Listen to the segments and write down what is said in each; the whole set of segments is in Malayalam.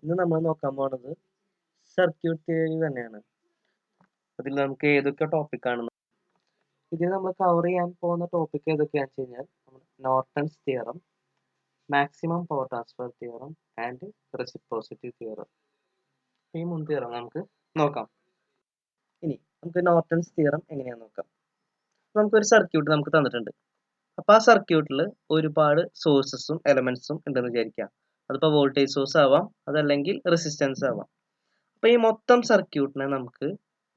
ഇന്ന് നമ്മൾ നോക്കാൻ പോകുന്നത് സർക്യൂട്ട് തിയറി തന്നെയാണ്. അതിൽ നമുക്ക് ഏതൊക്കെ ടോപ്പിക്കാണ് ഇതിൽ നമ്മൾ കവർ ചെയ്യാൻ പോകുന്ന ടോപ്പിക് ഏതൊക്കെയാണെന്ന് വെച്ച് കഴിഞ്ഞാൽ Norton's theorem, maximum power transfer theorem and reciprocity theorem. ഈ 3 തിയറം നമുക്ക് നോക്കാം. ഇനി നമുക്ക് നോർട്ടൺസ് തിയറം എങ്ങനെയാണെന്ന് നോക്കാം. നമുക്കൊരു സർക്യൂട്ട് നമുക്ക് തന്നിട്ടുണ്ട്. അപ്പോൾ ആ സർക്യൂട്ടിൽ ഒരുപാട് സോഴ്സസും എലമെന്റ്സും ഉണ്ടെന്ന് വിചാരിക്കാം. അതിപ്പോൾ വോൾട്ടേജ് സോഴ്സ് ആവാം, അതല്ലെങ്കിൽ റെസിസ്റ്റൻസ് ആവാം. അപ്പോൾ ഈ മൊത്തം സർക്യൂട്ടിനെ നമുക്ക്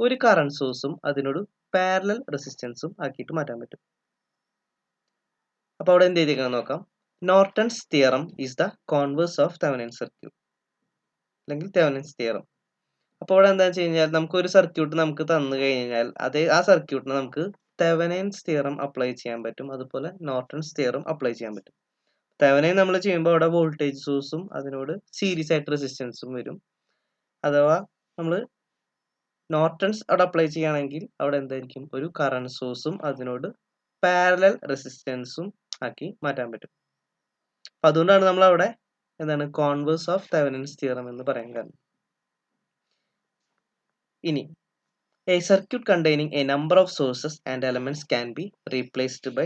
ഒരു കറണ്ട് സോഴ്സും അതിനോട് പാരലൽ റെസിസ്റ്റൻസും ആക്കിയിട്ട് മാറ്റാൻ പറ്റും. അപ്പോൾ അവിടെ എന്ത് ചെയ്തിരിക്കണം നോക്കാം. Norton's theorem is the converse of Thevenin circuit, അല്ലെങ്കിൽ തെവനിൻസ് തിയറം. അപ്പോൾ അവിടെ എന്താ വെച്ച് കഴിഞ്ഞാൽ നമുക്ക് ഒരു സർക്യൂട്ട് നമുക്ക് തന്നു കഴിഞ്ഞാൽ ആ സർക്യൂട്ടിന് നമുക്ക് തെവനിൻസ് തിയറം അപ്ലൈ ചെയ്യാൻ പറ്റും, അതുപോലെ നോർട്ടൺസ് തിയറം അപ്ലൈ ചെയ്യാൻ പറ്റും. തെവനിൻ നമ്മൾ ചെയ്യുമ്പോൾ അവിടെ വോൾട്ടേജ് സോഴ്സും അതിനോട് സീരീസ് ആയിട്ട് റെസിസ്റ്റൻസും വരും. അഥവാ നമ്മൾ നോർട്ടൺസ് അവിടെ അപ്ലൈ ചെയ്യുകയാണെങ്കിൽ അവിടെ എന്തായിരിക്കും, ഒരു കറണ്ട് സോഴ്സും അതിനോട് പാരലൽ റെസിസ്റ്റൻസും ആക്കി മാറ്റാൻ പറ്റും. അപ്പം അതുകൊണ്ടാണ് നമ്മൾ അവിടെ എന്താണ് കോൺവേഴ്സ് ഓഫ് തെവനിൻസ് തിയറം എന്ന് പറയാൻ കാരണം. ഇനി a circuit containing a number of sources and elements can be replaced by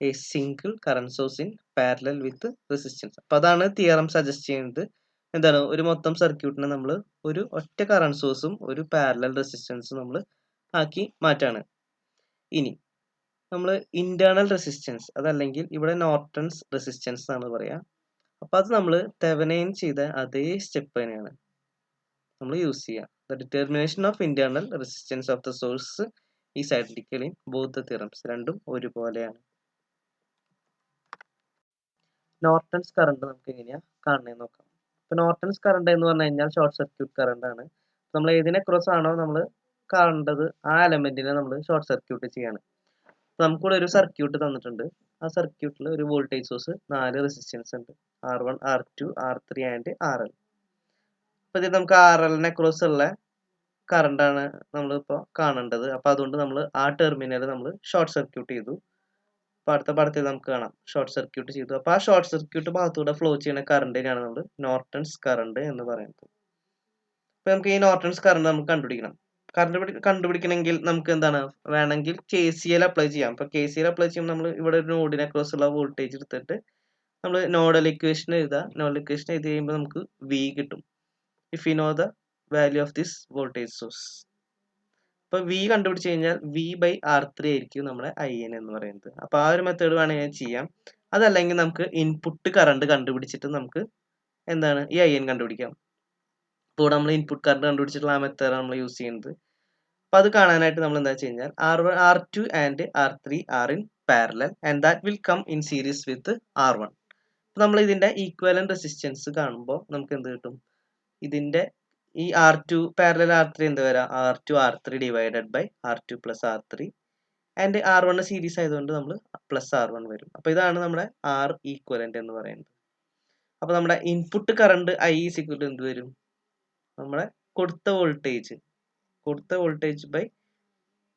a single current source in parallel with resistance. അപ്പോൾ അതാണ് തിയറം സജസ്റ്റ് ചെയ്യുന്നത്. എന്താണ്, ഒരു മൊത്തം സർക്യൂട്ടിനെ നമ്മൾ ഒരു ഒറ്റ കറണ്ട് സോഴ്സും ഒരു പാരലൽ റെസിസ്റ്റൻസും നമ്മൾ ആക്കി മാറ്റാണ്. ഇനി നമ്മൾ ഇന്റേണൽ റെസിസ്റ്റൻസ്, അതല്ലെങ്കിൽ ഇവിടെ നോർട്ടൺസ് റെസിസ്റ്റൻസ് എന്നാണ് പറയുക. അപ്പോൾ അത് നമ്മൾ തെവനിൻ ചെയ്ത അതേ സ്റ്റെപ്പ് തന്നെയാണ് നമ്മൾ യൂസ് ചെയ്യുക. The determination of internal resistance of the source is identical in both the theorems. രണ്ടും ഒരുപോലെയാണ്. നോർട്ടൺസ് കറണ്ട് നമുക്ക് എങ്ങനെയാ കാണുന്നത് നോക്കാം. ഇപ്പൊ നോർട്ടൺസ് കറണ്ട് എന്ന് പറഞ്ഞു കഴിഞ്ഞാൽ ഷോർട്ട് സർക്യൂട്ട് കറണ്ട് ആണ്. നമ്മൾ ഏതിനെ ക്രോസ് ആണോ നമ്മൾ കാണേണ്ടത് ആ എലമെന്റിനെ നമ്മൾ ഷോർട്ട് സർക്യൂട്ട് ചെയ്യാണ്. നമുക്കിവിടെ ഒരു സർക്യൂട്ട് തന്നിട്ടുണ്ട്. ആ സർക്യൂട്ടിൽ ഒരു വോൾട്ടേജ് സോഴ്സ്, 4 റെസിസ്റ്റൻസ് ഉണ്ട്, R1, R2, R3 and RL. അപ്പോൾ ഇത് നമുക്ക് RLനെ ക്രോസ് ഉള്ള കറണ്ടാണ് നമ്മളിപ്പോൾ കാണേണ്ടത്. അപ്പോൾ അതുകൊണ്ട് നമ്മൾ ആ ടെർമിനൽ നമ്മൾ ഷോർട്ട് സർക്യൂട്ട് ചെയ്തു. അപ്പോൾ അടുത്ത പടത്തിൽ നമുക്ക് കാണാം ഷോർട്ട് സർക്യൂട്ട് ചെയ്തു. അപ്പോൾ ആ ഷോർട്ട് സർക്യൂട്ട് ഭാഗത്തൂടെ ഫ്ലോ ചെയ്യുന്ന കറണ്ടിനാണ് നമ്മൾ നോർട്ടൺസ് കറണ്ട് എന്ന് പറയുന്നത്. അപ്പോൾ നമുക്ക് ഈ നോർട്ടൺസ് കറണ്ട് നമുക്ക് കണ്ടുപിടിക്കണം. കണ്ടുപിടിക്കണമെങ്കിൽ നമുക്ക് എന്താണ് വേണമെങ്കിൽ KCL അപ്ലൈ ചെയ്യാം. അപ്പോൾ KCL അപ്ലൈ ചെയ്യുമ്പോൾ നമ്മൾ ഇവിടെ ഒരു നോഡിനെ ക്രോസ് ഉള്ള വോൾട്ടേജ് എടുത്തിട്ട് നമ്മൾ നോഡൽ ഇക്വേഷൻ എഴുതുക. നോഡൽ ഇക്വേഷൻ എഴുതി കഴിയുമ്പോൾ നമുക്ക് V കിട്ടും. If you know the value of this voltage source. അപ്പോൾ V കണ്ടുപിടിച്ച് കഴിഞ്ഞാൽ V/R3 ആയിരിക്കും നമ്മുടെ IN എന്ന് പറയുന്നത്. അപ്പോൾ ആ ഒരു മെത്തേഡ് വേണമെങ്കിൽ ചെയ്യാം. അതല്ലെങ്കിൽ നമുക്ക് ഇൻപുട്ട് കറണ്ട് കണ്ടുപിടിച്ചിട്ട് നമുക്ക് എന്താണ് ഈ IN കണ്ടുപിടിക്കാം. ഇപ്പോൾ നമ്മൾ ഇൻപുട്ട് കറണ്ട് കണ്ടുപിടിച്ചിട്ടുള്ള ആ മെത്തേഡാണ് നമ്മൾ യൂസ് ചെയ്യുന്നത്. അപ്പോൾ അത് കാണാനായിട്ട് നമ്മൾ എന്താ വെച്ച് കഴിഞ്ഞാൽ R2 and R3 are in parallel and that will come in series with R1. അപ്പോൾ നമ്മൾ ഇതിന്റെ ഈക്വലന്റ് റെസിസ്റ്റൻസ് കാണുമ്പോൾ നമുക്ക് എന്ത് കിട്ടും, ഇതിന്റെ ഈ R2 പാരലൽ R3 എന്ത് വരാം, R2 R3 divided by R2 plus R3 and R1 series ആയതുകൊണ്ട് നമ്മൾ പ്ലസ് R1 വരും. അപ്പോൾ ഇതാണ് നമ്മുടെ R ഈക്വലന്റ് എന്ന് പറയുന്നത്. അപ്പോൾ നമ്മുടെ input current I is equal to എന്ത് വരും, നമ്മുടെ കൊടുത്ത വോൾട്ടേജ് ബൈ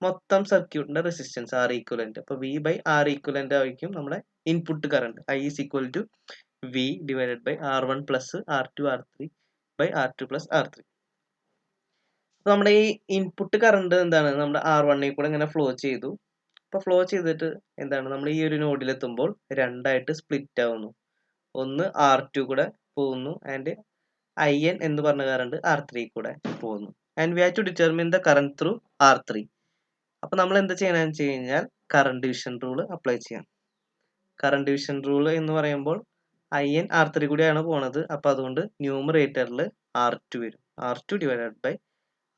മൊത്തം സർക്യൂട്ടിന്റെ റെസിസ്റ്റൻസ് R ഈക്വലന്റ്. അപ്പോൾ V/R ഈക്വലന്റ് ആയിരിക്കും നമ്മുടെ input current. I is equal to V divided by R1 plus R2 R3 by R2 plus R3. അപ്പോൾ നമ്മുടെ ഈ ഇൻപുട്ട് കറണ്ട് എന്താണ്, നമ്മുടെ R1 കൂടെ ഇങ്ങനെ ഫ്ലോ ചെയ്തു. അപ്പോൾ ഫ്ലോ ചെയ്തിട്ട് എന്താണ്, നമ്മൾ ഈ ഒരു നോഡിലെത്തുമ്പോൾ രണ്ടായിട്ട് സ്പ്ലിറ്റ് ആവുന്നു. ഒന്ന് R2 കൂടെ പോകുന്നു ആൻഡ് IN എന്ന് പറഞ്ഞ കറണ്ട് R3 കൂടെ പോകുന്നു. And we have to determine the current through R3. അപ്പോൾ നമ്മൾ എന്താ ചെയ്യണമെന്ന് വെച്ച് കഴിഞ്ഞാൽ കറണ്ട് ഡിവിഷൻ റൂൾ അപ്ലൈ ചെയ്യാം. കറണ്ട് ഡിവിഷൻ റൂൾ എന്ന് പറയുമ്പോൾ IN R3 കൂടിയാണ് പോണത്. അപ്പോൾ അതുകൊണ്ട് ന്യൂമറേറ്ററിൽ R2 വരും. R2 divided by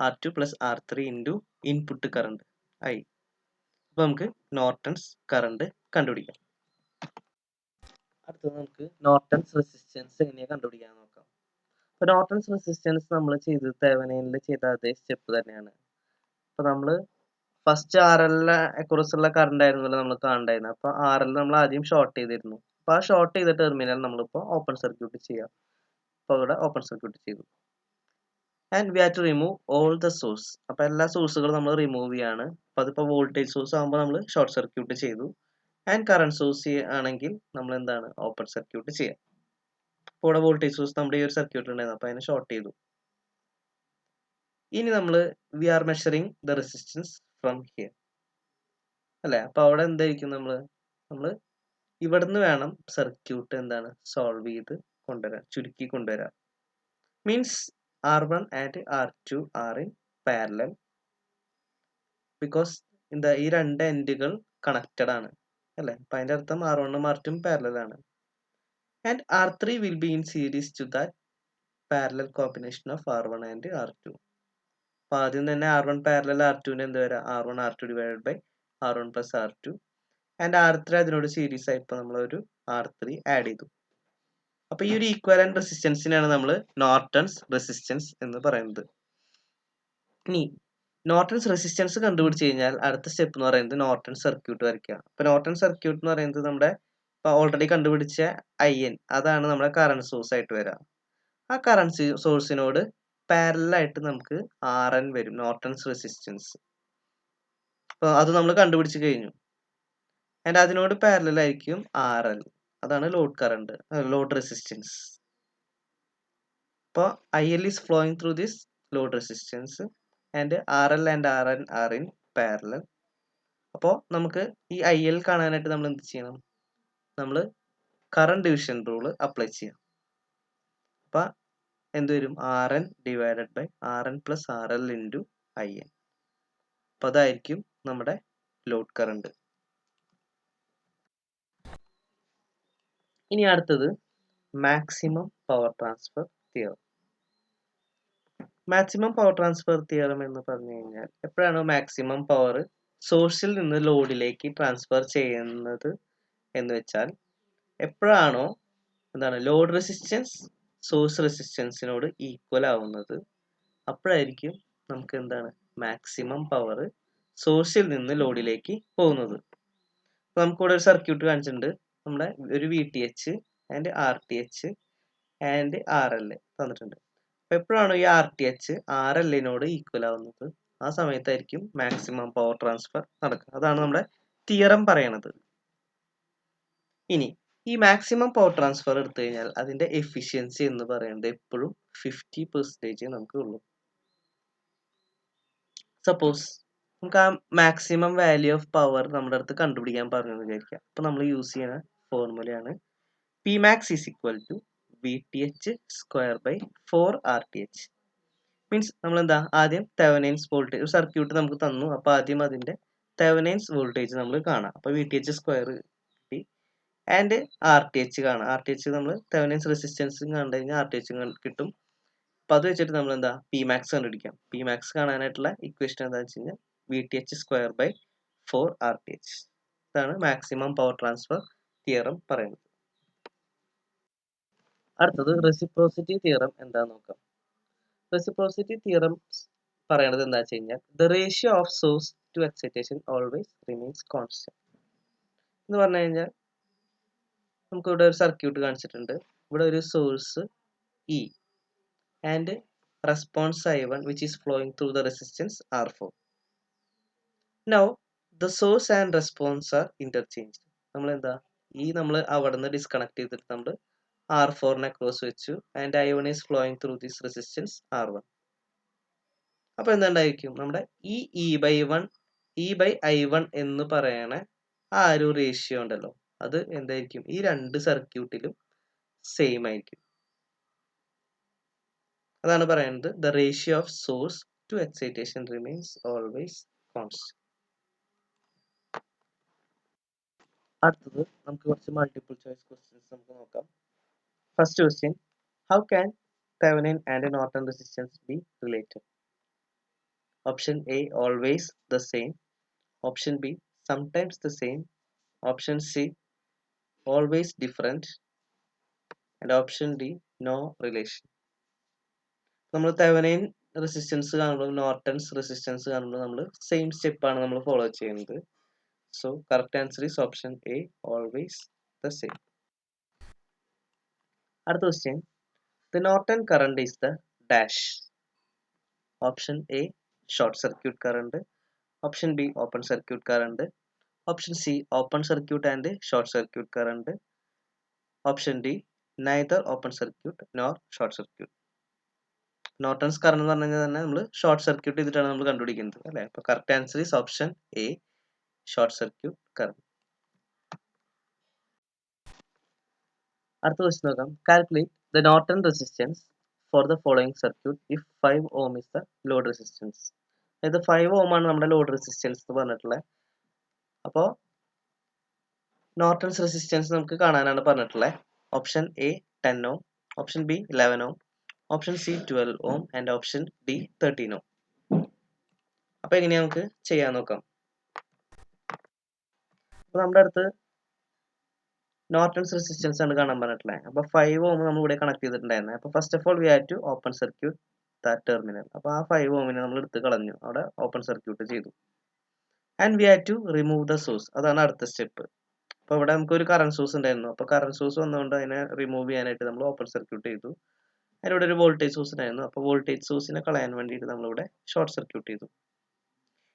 R2 plus R3 into input current I. അപ്പോൾ നമുക്ക് നോർട്ടൺസ് കറണ്ട് കണ്ടുപിടിക്കാം. അടുത്തത് നമുക്ക് നോർട്ടൺസ് റെസിസ്റ്റൻസ് എങ്ങനെയാണ് കണ്ടുപിടിക്കാൻ നോക്കാം. അപ്പോൾ നോർട്ടൺസ് റെസിസ്റ്റൻസ് നമ്മൾ ചെയ്തത് തെവനിനിൽ ചെയ്ത അതേ സ്റ്റെപ്പ് തന്നെയാണ്. അപ്പോൾ നമ്മൾ ഫസ്റ്റ് RLനെ കുറിച്ചുള്ള കറണ്ട് ആയിരുന്നല്ലോ നമ്മൾ കാണണ്ടായിരുന്നത്. അപ്പോൾ RL നമ്മൾ ആദ്യം ഷോർട്ട് ചെയ്തിരുന്നു. അപ്പോൾ ആ ഷോർട്ട് ചെയ്ത ടെർമിനൽ നമ്മളിപ്പോൾ ഓപ്പൺ സർക്യൂട്ട് ചെയ്യാം. അപ്പോൾ ഇവിടെ ഓപ്പൺ സർക്യൂട്ട് ചെയ്തു. And we have to remove all the source. അപ്പോൾ എല്ലാ സോഴ്സുകളും നമ്മൾ റിമൂവ് ചെയ്യാണ്. അപ്പോൾ അതിപ്പോൾ വോൾട്ടേജ് സോഴ്സ് ആകുമ്പോൾ നമ്മൾ ഷോർട്ട് സർക്യൂട്ട് ചെയ്തു. ആൻഡ് കറണ്ട് സോഴ്സ് ആണെങ്കിൽ നമ്മൾ എന്താണ് ഓപ്പൺ സർക്യൂട്ട് ചെയ്യാം. ഇവിടെ വോൾട്ടേജ് സോഴ്സ് നമ്മുടെ ഈ ഒരു സർക്യൂട്ടിൽ ഉണ്ടായിരുന്നു. അപ്പോൾ അതിനെ ഷോർട്ട് ചെയ്തു. ഇനി നമ്മൾ we are measuring the resistance from here അല്ലേ. അപ്പോൾ അവിടെ എന്തായിരിക്കും നമ്മൾ ഇവിടുന്ന് വേണം സർക്യൂട്ട് എന്താണ് സോൾവ് ചെയ്ത് കൊണ്ടുവരാൻ, ചുരുക്കി കൊണ്ടുവരാൻ. Means R1 and R2 are in parallel because എന്താ ഈ രണ്ട് എൻഡുകൾ കണക്റ്റഡ് ആണ് അല്ലേ. അപ്പം അതിൻ്റെ അർത്ഥം R1 ഉം R2 ഉം പാരലൽ ആണ്. And R3 will be in series to that parallel combination of R1 and R2. അപ്പോൾ ആദ്യം തന്നെ R1 പാരലൽ R2ന് എന്ത് വരാം, R1 R2 divided by R1 plus R2 and R3 അതിനോട് സീരീസ് ആയി ഇപ്പോൾ നമ്മളൊരു R3 ആഡ് ചെയ്തു. അപ്പോൾ ഈ ഒരു ഈക്വലന്റ് റെസിസ്റ്റൻസിനാണ് നമ്മൾ നോർട്ടൺസ് റെസിസ്റ്റൻസ് എന്ന് പറയുന്നത്. ഇനി നോർട്ടൺസ് റെസിസ്റ്റൻസ് കണ്ടുപിടിച്ച് കഴിഞ്ഞാൽ അടുത്ത സ്റ്റെപ്പ് എന്ന് പറയുന്നത് നോർട്ടൺ സർക്യൂട്ട് വരയ്ക്കുക. അപ്പോൾ നോർട്ടൺ സർക്യൂട്ട് എന്ന് പറയുന്നത് നമ്മുടെ ഓൾറെഡി കണ്ടുപിടിച്ച IN അതാണ് നമ്മുടെ കറണ്ട് സോഴ്സ് ആയിട്ട് വരിക. ആ കറണ്ട് സോഴ്സിനോട് പാരലായിട്ട് നമുക്ക് RN വരും, നോർട്ടൺസ് റെസിസ്റ്റൻസ്. അപ്പോൾ അത് നമ്മൾ കണ്ടുപിടിച്ച് കഴിഞ്ഞു. ആൻഡ് അതിനോട് പാരലായിരിക്കും RL, അതാണ് ലോഡ് കറണ്ട്, ലോഡ് റെസിസ്റ്റൻസ്. അപ്പോൾ IL is flowing through this load resistance and RL and RN are in parallel. അപ്പോൾ നമുക്ക് ഈ IL കാണാനായിട്ട് നമ്മൾ എന്ത് ചെയ്യണം, നമ്മൾ കറണ്ട് ഡിവിഷൻ റൂൾ അപ്ലൈ ചെയ്യാം. അപ്പോൾ എന്ത് വരും, RN divided by RN plus RL into IN. അപ്പോൾ അതായിരിക്കും നമ്മുടെ ലോഡ് കറണ്ട്. ഇനി അടുത്തത് maximum power transfer theorem. Maximum power transfer theorem എന്ന് പറഞ്ഞു കഴിഞ്ഞാൽ എപ്പോഴാണോ മാക്സിമം പവർ സോഴ്സിൽ നിന്ന് ലോഡിലേക്ക് ട്രാൻസ്ഫർ ചെയ്യുന്നത് എന്ന് വെച്ചാൽ എപ്പോഴാണോ എന്താണ് ലോഡ് റെസിസ്റ്റൻസ് സോഴ്സ് റെസിസ്റ്റൻസിനോട് ഈക്വൽ ആവുന്നത് അപ്പോഴായിരിക്കും നമുക്ക് എന്താണ് മാക്സിമം പവർ സോഴ്സിൽ നിന്ന് ലോഡിലേക്ക് പോകുന്നത്. അപ്പോൾ നമുക്കിവിടെ ഒരു സർക്യൂട്ട് കാണിച്ചിട്ടുണ്ട്. നമ്മുടെ ഒരു VTH and RTH and RL തന്നിട്ടുണ്ട്. അപ്പോൾ എപ്പോഴാണോ ഈ RTH RLനോട് ഈക്വൽ ആവുന്നത് ആ സമയത്തായിരിക്കും മാക്സിമം പവർ ട്രാൻസ്ഫർ നടക്കുക. അതാണ് നമ്മുടെ തിയറം പറയണത്. ഇനി ഈ മാക്സിമം പവർ ട്രാൻസ്ഫർ എടുത്തു കഴിഞ്ഞാൽ അതിന്റെ എഫിഷ്യൻസി എന്ന് പറയുന്നത് എപ്പോഴും 50% നമുക്ക് ഉള്ളൂ. സപ്പോസ് നമുക്ക് ആ മാക്സിമം വാല്യൂ ഓഫ് പവർ നമ്മുടെ അടുത്ത് കണ്ടുപിടിക്കാൻ പറഞ്ഞു വിചാരിക്കാം. അപ്പോൾ നമ്മൾ യൂസ് ചെയ്യുന്ന ഫോർമുലയാണ് Pmax is equal to VTH square by 4RTH. Means നമ്മൾ എന്താ ആദ്യം തെവനിൻസ് വോൾട്ടേജ് ഒരു സർക്യൂട്ട് നമുക്ക് തന്നു. അപ്പോൾ ആദ്യം അതിന്റെ തെവനിൻസ് വോൾട്ടേജ് നമ്മൾ കാണാം. അപ്പോൾ VTH സ്ക്വയർ കിട്ടി ആൻഡ് RTH കാണാം. RTH നമ്മൾ തെവനിൻസ് റെസിസ്റ്റൻസും കണ്ടു കഴിഞ്ഞാൽ RTH കിട്ടും. അപ്പോൾ അത് വെച്ചിട്ട് നമ്മൾ എന്താ Pmax കണ്ടുപിടിക്കാം. Pmax കാണാനായിട്ടുള്ള ഇക്വേഷൻ എന്താണെന്ന് വെച്ച് കഴിഞ്ഞാൽ VTH സ്ക്വയർ ബൈ 4RTH. ഇതാണ് മാക്സിമം പവർ ട്രാൻസ്ഫർ തിയറം പറയുന്നത്. അടുത്തത് റെസിപ്രോസിറ്റി തിയറം എന്താണെന്ന് നോക്കാം. റെസിപ്രോസിറ്റി തിയറം പറയണത് എന്താ വെച്ച് കഴിഞ്ഞാൽ the ratio of source to excitation always remains constant എന്ന് പറഞ്ഞു കഴിഞ്ഞാൽ നമുക്ക് ഇവിടെ ഒരു സർക്യൂട്ട് കാണിച്ചിട്ടുണ്ട്. ഇവിടെ ഒരു source E and response I1 which is flowing through the resistance R4. Now the source and response are interchanged. നമ്മൾ എന്താ നമ്മൾ അവിടെ നിന്ന് ഡിസ്കണക്ട് ചെയ്തിട്ട് നമ്മൾ R4നെ ക്രോസ് വെച്ചു and I1 is flowing through this resistance R1. അപ്പോൾ എന്തുണ്ടായിരിക്കും നമ്മുടെ ഈ E/I1 എന്ന് പറയണ ആ ഒരു റേഷ്യോ ഉണ്ടല്ലോ അത് എന്തായിരിക്കും ഈ രണ്ട് സർക്യൂട്ടിലും സെയിം ആയിരിക്കും. അതാണ് പറയുന്നത് the ratio of source to excitation remains always constant. അടുത്തത് നമുക്ക് കുറച്ച് മൾട്ടിപ്പിൾ ചോയ്സ് ക്വസ്റ്റ്യൻസ് നമുക്ക് നോക്കാം. First question, how can Thevenin and Norton resistance be related? Option A always the same, option B sometimes the same, option C always different, and option D no relation. നമ്മൾ തെവനിൻ റെസിസ്റ്റൻസ് കാണുമ്പോൾ നോർട്ടൺസ് റെസിസ്റ്റൻസ് കാണുമ്പോൾ നമ്മൾ സെയിം സ്റ്റെപ്പ് ആണ് നമ്മൾ ഫോളോ ചെയ്യുന്നത്. So correct answer is option A always the same. അടുത്ത question, the Norton current is the dash. Option A short circuit current, option B open circuit current, option C open circuit and short circuit current, option D neither open circuit nor short circuit. Norton's current എന്ന് പറഞ്ഞു കഴിഞ്ഞാൽ തന്നെ നമ്മൾ ഷോർട്ട് സർക്യൂട്ട് ചെയ്തിട്ടാണ് നമ്മൾ കണ്ടുപിടിക്കുന്നത് അല്ലേ. അപ്പോൾ correct answer is option A, short circuit current. അടുത്ത ക്വസ്റ്റ്യൻ നോക്കാം. Calculate the Norton resistance for the following circuit if 5 ohm is the load resistance. അതായത് 5 ഓം ആണ് നമ്മുടെ ലോഡ് റെസിസ്റ്റൻസ് എന്ന് പറഞ്ഞിട്ടുള്ളത്. അപ്പോൾ നോർട്ടൺസ് റെസിസ്റ്റൻസ് നമുക്ക് കാണാനാണ് പറഞ്ഞിട്ടുള്ളത്. Option A 10 ohm, option B 11 ohm, option C 12 ohm and option D 13 ohm. അപ്പോൾ എങ്ങനെയാ നമുക്ക് ചെയ്യാൻ നോക്കാം. അപ്പോൾ നമ്മുടെ അടുത്ത് നോർട്ടൺസ് റെസിസ്റ്റൻസ് ആണ് കാണാൻ പറഞ്ഞിട്ടുള്ളത്. അപ്പോൾ 5 ഓം നമ്മൾ ഇവിടെ കണക്ട് ചെയ്തിട്ടുണ്ടായിരുന്നത്. അപ്പോൾ first of all we have to open circuit that terminal. അപ്പോൾ ആ 5 ഓമിനെ നമ്മൾ എടുത്ത് കളഞ്ഞു, അവിടെ ഓപ്പൺ സർക്യൂട്ട് ചെയ്തു. And we have to remove the source, അതാണ് അടുത്ത സ്റ്റെപ്പ്. അപ്പോൾ ഇവിടെ നമുക്ക് ഒരു കറണ്ട് സോഴ്സ് ഉണ്ടായിരുന്നു. അപ്പോൾ കറണ്ട് സോഴ്സ് വന്നുകൊണ്ട് അതിനെ റിമൂവ് ചെയ്യാനായിട്ട് നമ്മൾ ഓപ്പൺ സർക്യൂട്ട് ചെയ്തു. അതിലൂടെ ഒരു വോൾട്ടേജ് സോഴ്സ് ഉണ്ടായിരുന്നു. അപ്പോൾ വോൾട്ടേജ് സോഴ്സിനെ കളയാൻ വേണ്ടിയിട്ട് നമ്മളിവിടെ ഷോർട്ട് സർക്യൂട്ട് ചെയ്തു.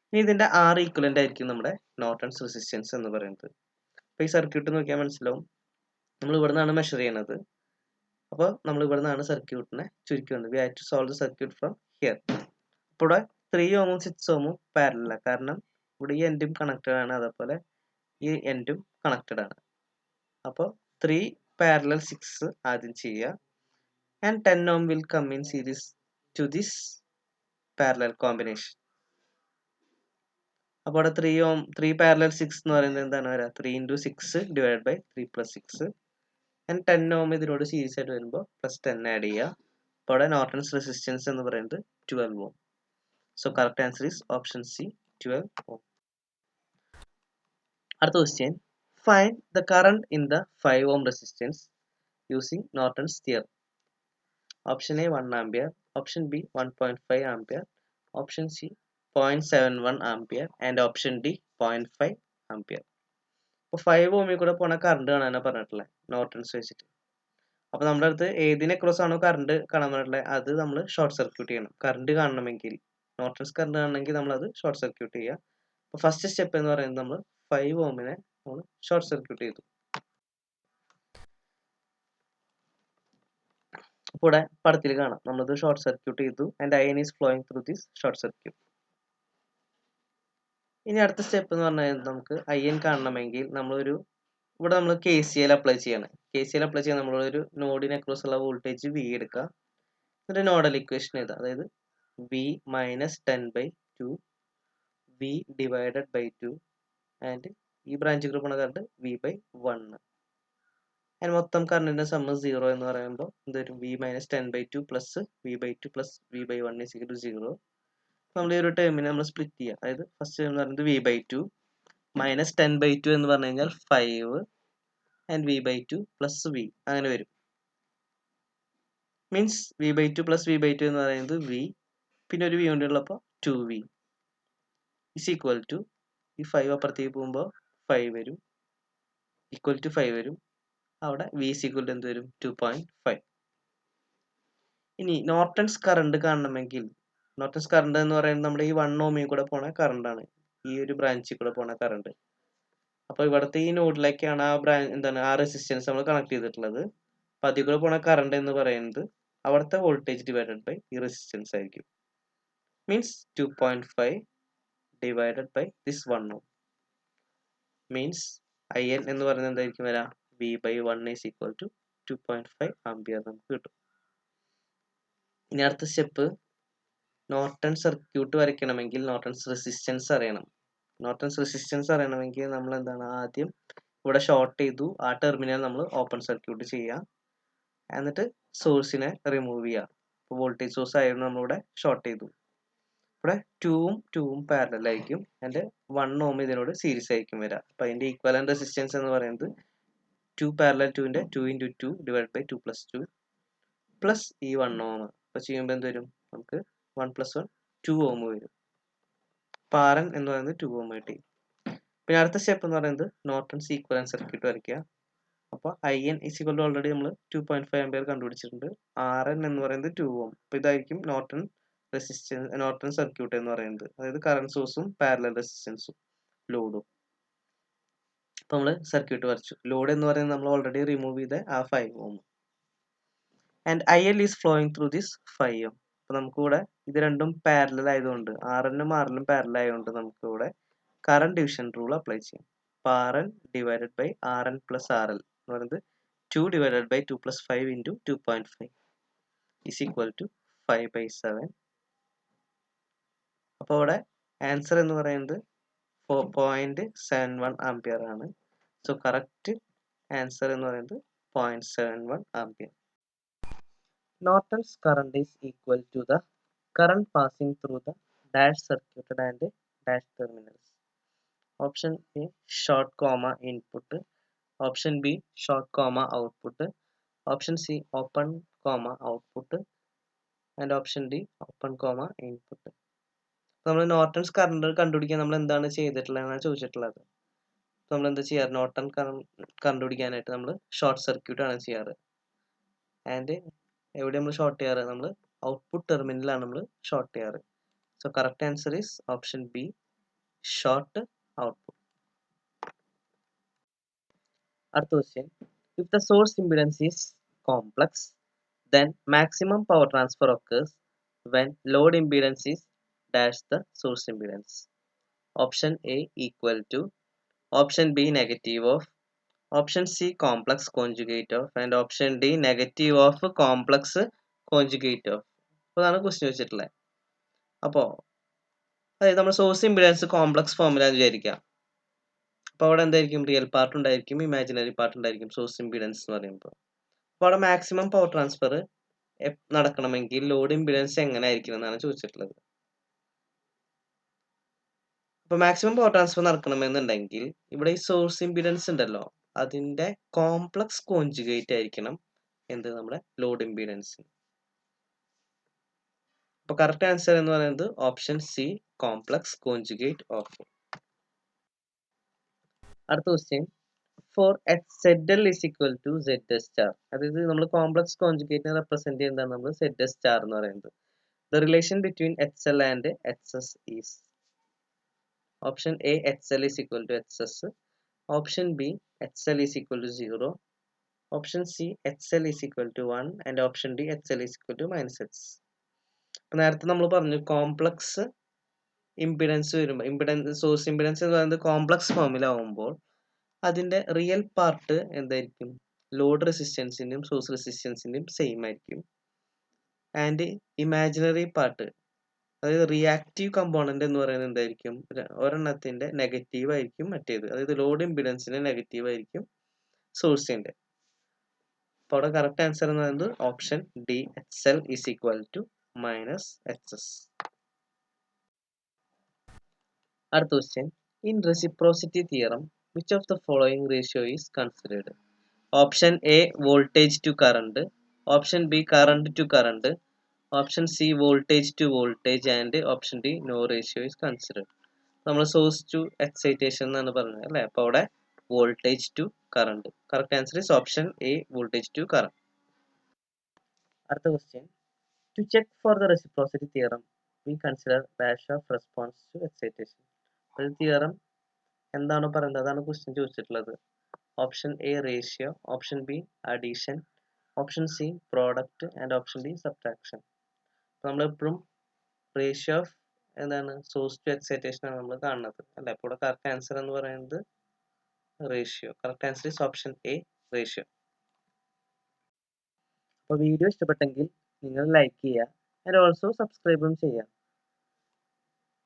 ഇനി ഇതിന്റെ R ഈക്വലന്റ് ആയിരിക്കും നമ്മുടെ നോർട്ടൺസ് റെസിസ്റ്റൻസ് എന്ന് പറയുന്നത്. അപ്പോൾ ഈ സർക്യൂട്ട് നോക്കിയാൽ മനസ്സിലാവും, നമ്മൾ ഇവിടെ നിന്നാണ് മെഷർ ചെയ്യണത്. അപ്പോൾ നമ്മൾ ഇവിടെ നിന്നാണ് സർക്യൂട്ടിനെ ചുരുക്കുന്നത്. We have to solve the circuit from here. അപ്പോൾ ഇവിടെ 3 ഓമും 6 ഓമും പാരലൽ, കാരണം ഇവിടെ ഈ എൻഡും കണക്റ്റഡ് ആണ്, അതേപോലെ ഈ എൻഡും കണക്റ്റഡ് ആണ്. അപ്പോൾ 3 പാരലൽ 6 ആദ്യം ചെയ്യുക. And 10 ohm will come in series to this parallel combination. അപ്പോൾ അവിടെ 3 പാരലൽ 6 എന്ന് പറയുന്നത് എന്താണ് വരിക, 3 into 6 divided by 3 plus 6. And 10 ohm ഇതിനോട് സീരീസ് ആയിട്ട് വരുമ്പോൾ പ്ലസ് 10 ആഡ് ചെയ്യുക. അപ്പോൾ അവിടെ നോർട്ടൺസ് റെസിസ്റ്റൻസ് എന്ന് പറയുന്നത് 12 ohm. So correct answer is option C, 12 ohm. അടുത്ത question, find the current in the 5 ohm resistance using Norton's theorem. Option A 1 ampere, option B 1.5 ampere, option C 0.71 ampere and option D 0.5 ampere. അപ്പോൾ 5 ഓമിൽ കൂടെ പോണ കറണ്ട് കാണാനാണ് പറഞ്ഞിട്ടുള്ളത് നോർട്ടൺസ് വെച്ചിട്ട്. അപ്പോൾ നമ്മുടെ അടുത്ത് ഏതിനെ ക്രോസ് ആണോ കറണ്ട് കാണാൻ പറഞ്ഞിട്ടുള്ളത് അത് നമ്മൾ ഷോർട്ട് സർക്യൂട്ട് ചെയ്യണം. കറണ്ട് കാണണമെങ്കിൽ, നോർട്ടൺസ് കറണ്ട് കാണണമെങ്കിൽ നമ്മൾ അത് ഷോർട്ട് സർക്യൂട്ട് ചെയ്യുക. അപ്പോൾ ഫസ്റ്റ് സ്റ്റെപ്പ് എന്ന് പറയുന്നത് നമ്മൾ 5 ഓമിനെ നമ്മൾ ഷോർട്ട് സർക്യൂട്ട് ചെയ്തു. ഇവിടെ പടത്തിൽ കാണാം, നമ്മളത് ഷോർട്ട് സർക്യൂട്ട് ചെയ്തു and iron is flowing through this short circuit. ഇനി അടുത്ത സ്റ്റെപ്പ് എന്ന് പറഞ്ഞാൽ നമുക്ക് അയൺ കാണണമെങ്കിൽ ഇവിടെ നമ്മൾ KCL അപ്ലൈ ചെയ്യണം. KCL അപ്ലൈ ചെയ്യാൻ നമ്മളൊരു നോഡിനെ അക്രോസ് ഉള്ള വോൾട്ടേജ് V എടുക്കുക. എന്നിട്ട് നോഡൽ ഇക്വേഷൻ എഴുതുക. അതായത് V - 10/2 V divided by 2 and ഈ branch group current V/1. And മൊത്തം കറണ്ടിന്റെ സമ്മ് 0 എന്ന് പറയുമ്പോൾ എന്തൊരു V - 10/2 plus V/2 plus V/1 = 0. നമ്മൾ ഈ ഒരു ടേമിനെ നമ്മൾ സ്പ്ലിറ്റ് ചെയ്യുക. അതായത് ഫസ്റ്റ് എന്ന് പറയുന്നത് V/2 മൈനസ് 10/2 എന്ന് പറഞ്ഞു കഴിഞ്ഞാൽ 5 ആൻഡ് V/2 പ്ലസ് V അങ്ങനെ വരും. മീൻസ് V/2 പ്ലസ് V/2 എന്ന് പറയുന്നത് V, പിന്നെ ഒരു V കൊണ്ടുള്ളപ്പോൾ 2V ഇസ് ഈക്വൽ ടു ഈ 5 അപ്പുറത്തേക്ക് പോകുമ്പോൾ 5 വരും, ഈക്വൽ ടു 5 വരും. അവിടെ V ഇസ് ഈക്വൽ ടു എന്ത് വരും, 2.5. ഇനി നോർട്ടൺസ് കറണ്ട് കാണണമെങ്കിൽ, നോർട്ടൺസ് കറണ്ട് എന്ന് പറയുന്നത് നമ്മുടെ ഈ 1 ഓമിൽ കൂടെ പോണ കറണ്ടാണ്, ഈ ഒരു ബ്രാഞ്ചിൽ കൂടെ പോണ കറണ്ട്. അപ്പോൾ ഇവിടുത്തെ ഈ നോഡിലേക്കാണ് ആ റെസിസ്റ്റൻസ് നമ്മൾ കണക്ട് ചെയ്തിട്ടുള്ളത്. അപ്പോൾ അതിൽ കൂടെ പോണ കറണ്ട് എന്ന് പറയുന്നത് അവിടുത്തെ വോൾട്ടേജ് ഡിവൈഡഡ് ബൈ ഈ റെസിസ്റ്റൻസ് ആയിരിക്കും. Means 2.5 divided by this 1 ohm. Means IN എന്ന് പറയുന്നത് എന്തായിരിക്കും വരാം, V/1 is equal to 2.5 ampere നമുക്ക് കിട്ടും. ഇനി അടുത്ത സ്റ്റെപ്പ്, നോർട്ടൺ സർക്യൂട്ട് വരയ്ക്കണമെങ്കിൽ നോർട്ടൺസ് റെസിസ്റ്റൻസ് അറിയണം. നോർട്ടൺസ് റെസിസ്റ്റൻസ് അറിയണമെങ്കിൽ നമ്മൾ എന്താണ്, ആദ്യം ഇവിടെ ഷോർട്ട് ചെയ്തു, ആ ടെർമിനൽ നമ്മൾ ഓപ്പൺ സർക്യൂട്ട് ചെയ്യുക. എന്നിട്ട് സോഴ്സിനെ റിമൂവ് ചെയ്യുക. ഇപ്പോൾ വോൾട്ടേജ് സോഴ്സ് ആയിരുന്നു നമ്മളിവിടെ ഷോർട്ട് ചെയ്തു. ഇവിടെ 2ഉം പാരലൽ ആയിരിക്കും ആൻഡ് 1 ohm ഇതിനോട് സീരീസ് ആയിരിക്കും വരിക. അപ്പോൾ അതിൻ്റെ ഈക്വലന്റ് റെസിസ്റ്റൻസ് എന്ന് പറയുന്നത് 2 പാരലൽ 2ന്റെ 2 × 2 ഡിവൈഡ് ബൈ 2 + 2 പ്ലസ് ഈ 1 ohm. അപ്പോൾ ചെയ്യുമ്പോൾ എന്ത് വരും, നമുക്ക് 1 + 1 2 ohm വരും. പാരൻ എന്ന് പറയുന്നത് 2 ohm കിട്ടി. പിന്നെ അടുത്ത സ്റ്റെപ്പ് എന്ന് പറയുന്നത് നോർട്ടൺസ് ഈക്വലന്റ് സർക്യൂട്ട് വരയ്ക്കുക. അപ്പോൾ IN is equal to already നമ്മൾ 2.5 ആംപിയർ കണ്ടുപിടിച്ചിട്ടുണ്ട്. RN എന്ന് പറയുന്നത് 2 ohm. അപ്പോൾ ഇതായിരിക്കും നോർട്ടൺ സർക്യൂട്ട് എന്ന് പറയുന്നത്. അതായത് കറണ്ട് സോഴ്സും പാരലൽ റെസിസ്റ്റൻസും ലോഡും. അപ്പോൾ നമ്മൾ സർക്യൂട്ട് വരച്ചു. ലോഡ് എന്ന് പറയുന്നത് നമ്മൾ ഓൾറെഡി റിമൂവ് ചെയ്ത ആ 5 ohm. And IL is flowing through this 5M. അപ്പോൾ നമുക്കിവിടെ ഇത് രണ്ടും പാരലൽ ആയതുകൊണ്ട് RLനും RLനും പാരലൽ ആയതുകൊണ്ട് നമുക്കിവിടെ കറണ്ട് ഡിവിഷൻ റൂൾ അപ്ലൈ ചെയ്യും. അപ്പോൾ RL divided by RL plus RL എന്ന് പറയുന്നത് 2 divided by 2 plus 5 into 2.5 is equal to 5/7. അപ്പോൾ ഇവിടെ ആൻസർ എന്ന് പറയുന്നത് 4.71 ആംപിയർ ആണ്. സോ കറക്റ്റ് ആൻസർ എന്ന് പറയുന്നത് 0.71 ampere. Norton's current is equal to the current passing through the dash circuited and dash terminals. Option A short comma input, option B short comma output, option C open comma output, and option D open comma input. നമ്മൾ നോർട്ടൺസ് കറണ്ട് കണ്ടുപിടിക്കാൻ നമ്മൾ എന്താണ് ചെയ്തിട്ടുള്ളതെന്നാണ് ചോദിച്ചിട്ടുള്ളത്. നമ്മൾ എന്താ ചെയ്യാറ്? നോർട്ടൺ കണ്ടുപിടിക്കാനായിട്ട് നമ്മൾ ഷോർട്ട് സർക്യൂട്ട് ആണ് ചെയ്യാറ്. ആൻഡ് എവിടെ നമ്മൾ ഷോർട്ട് ചെയ്യാറ്? നമ്മൾ ഔട്ട്പുട്ട് ടെർമിനലാണ് നമ്മൾ ഷോർട്ട് ചെയ്യാറ്. So correct answer is option B short output. അടുത്ത question, if the source impedance is complex then maximum power transfer occurs when load impedance is dash the source impedance. Option A equal to, option B negative of, option C complex conjugate of, and option D negative of complex conjugate of. അപ്പോൾ അതാണ് ക്വസ്റ്റ്യൻ വെച്ചിട്ടുള്ളത്. അപ്പോൾ അതായത് നമ്മൾ സോഴ്സ് ഇംപിഡൻസ് കോംപ്ലക്സ് ഫോമിലാന്ന് വിചാരിക്കാം. അപ്പോൾ അവിടെ എന്തായിരിക്കും? റിയൽ പാർട്ട് ഉണ്ടായിരിക്കും, ഇമാജിനറി പാർട്ട് ഉണ്ടായിരിക്കും സോഴ്സ് ഇംപിഡൻസ് എന്ന് പറയുമ്പോൾ. അപ്പോൾ അവിടെ മാക്സിമം പവർ ട്രാൻസ്ഫർ നടക്കണമെങ്കിൽ ലോഡ് ഇംപിഡൻസ് എങ്ങനെ ആയിരിക്കണം എന്നാണ് ചോദിച്ചിട്ടുള്ളത്. അപ്പോൾ മാക്സിമം പവർ ട്രാൻസ്ഫർ നടക്കണമെന്നുണ്ടെങ്കിൽ ഇവിടെ ഈ സോഴ്സ് ഇംപിഡൻസ് ഉണ്ടല്ലോ, അതിന്റെ കോംപ്ലക്സ് കോഞ്ചുഗേറ്റ് ആയിരിക്കണം എന്ത്? നമ്മുടെ ലോഡ് ഇംപിഡൻസ്. അപ്പോൾ കറക്റ്റ് ആൻസർ എന്ന് പറയുന്നത് option C complex conjugate of. അടുത്ത question, for ZL is equal to ZS star, അതായത് നമ്മൾ കോംപ്ലക്സ് കോഞ്ചുഗേറ്റിനെ റെപ്രസെന്റ് ചെയ്യുന്നതാണ് നമ്മൾ ZS star എന്ന് പറയുന്നത്. The relation between HL and HS is, option A HL is equal to HS, option B HL is equal to 0, option C HL is equal to 1, and option D HL is equal to -H. അപ്പോൾ നേരത്തെ നമ്മൾ പറഞ്ഞു കോംപ്ലക്സ് ഇംപിഡൻസ് വരുമ്പോൾ, ഇംപിഡൻസ് സോഴ്സ് ഇംപിഡൻസ് എന്ന് പറയുന്നത് കോംപ്ലക്സ് ഫോമിലാവുമ്പോൾ അതിന്റെ റിയൽ പാർട്ട് എന്തായിരിക്കും? ലോഡ് റെസിസ്റ്റൻസിന്റെയും സോഴ്സ് റെസിസ്റ്റൻസിന്റെയും സെയിം ആയിരിക്കും. ആൻഡ് ഇമാജിനറി പാർട്ട്, അതായത് റിയാക്റ്റീവ് കമ്പോണന്റ് എന്ന് പറയുന്നത് എന്തായിരിക്കും? ഒരെണ്ണത്തിന്റെ നെഗറ്റീവ് ആയിരിക്കും മറ്റേത്. അതായത് ലോഡ് ഇംപിഡൻസിന്റെ നെഗറ്റീവ് ആയിരിക്കും സോഴ്സിന്റെ. അപ്പോൾ അവിടെ കറക്റ്റ് ആൻസർ എന്ന് പറയുന്നത് option D HL is equal to -HS. അടുത്ത question, in reciprocity theorem which of the following ratio is considered? Option A voltage to current, option B current to current, option C voltage to voltage, and option D no ratio is considered. നമ്മൾ സോഴ്സ് ടു എക്സൈറ്റേഷൻ എന്നാണ് പറഞ്ഞത് അല്ലേ? അപ്പോൾ അവിടെ voltage to current. Correct answer is option A voltage to current. അടുത്ത question, to check for the reciprocity theorem we consider dash of response to excitation. ഒരു തിയറം എന്താണ് പറയുന്നത് അതാണ് ക്വസ്റ്റ്യൻ ചോദിച്ചിട്ടുള്ളത്. Option A ratio, option B addition, option C product, and option D subtraction. നമ്മളെപ്പോഴും റേഷ്യോ ഓഫ് എന്താണ് സോഴ്സ് ടു എക്സൈറ്റേഷൻ ആണ് നമ്മൾ കാണുന്നത് അല്ലേ? അപ്പോൾ ഇവിടെ കറക്റ്റ് ആൻസർ എന്ന് പറയുന്നത് ratio. Correct answer is option A ratio. അപ്പോൾ വീഡിയോ ഇഷ്ടപ്പെട്ടെങ്കിൽ നിങ്ങൾ ലൈക്ക് ചെയ്യുക ആൻഡ് ഓൾസോ സബ്സ്ക്രൈബും ചെയ്യുക.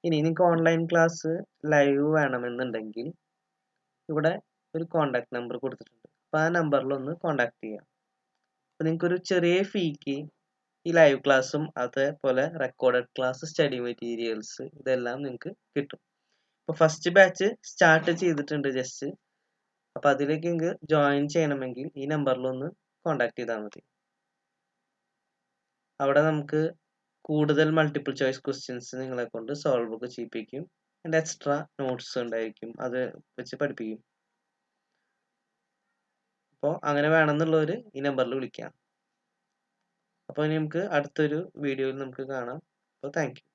ഇനി നിങ്ങൾക്ക് ഓൺലൈൻ ക്ലാസ് ലൈവ് വേണമെന്നുണ്ടെങ്കിൽ ഇവിടെ ഒരു കോൺടാക്ട് നമ്പർ കൊടുത്തിട്ടുണ്ട്. അപ്പോൾ ആ നമ്പറിൽ ഒന്ന് കോൺടാക്ട് ചെയ്യാം. അപ്പോൾ നിങ്ങൾക്കൊരു ചെറിയ ഫീക്ക് ഈ ലൈവ് ക്ലാസ്സും അതേപോലെ റെക്കോർഡഡ് ക്ലാസ് സ്റ്റഡി മെറ്റീരിയൽസ് ഇതെല്ലാം നിങ്ങൾക്ക് കിട്ടും. ഇപ്പോൾ ഫസ്റ്റ് ബാച്ച് സ്റ്റാർട്ട് ചെയ്തിട്ടുണ്ട് ജസ്റ്റ്. അപ്പോൾ അതിലേക്ക് നിങ്ങൾക്ക് ജോയിൻ ചെയ്യണമെങ്കിൽ ഈ നമ്പറിൽ ഒന്ന് കോൺടാക്ട് ചെയ്താൽ മതി. അവിടെ നമുക്ക് കൂടുതൽ മൾട്ടിപ്പിൾ ചോയ്സ് ക്വസ്റ്റ്യൻസ് നിങ്ങളെ കൊണ്ട് സോൾവ് ഒക്കെ ചെയ്യിപ്പിക്കും. ആൻഡ് എക്സ്ട്രാ നോട്ട്സ് ഉണ്ടായിരിക്കും, അത് വെച്ച് പഠിപ്പിക്കും. അപ്പോൾ അങ്ങനെ വേണമെന്നുള്ളവർ ഈ നമ്പറിൽ വിളിക്കാം. അപ്പോൾ ഇനി നമുക്ക് അടുത്തൊരു വീഡിയോയിൽ നമുക്ക് കാണാം. അപ്പോൾ താങ്ക് യു.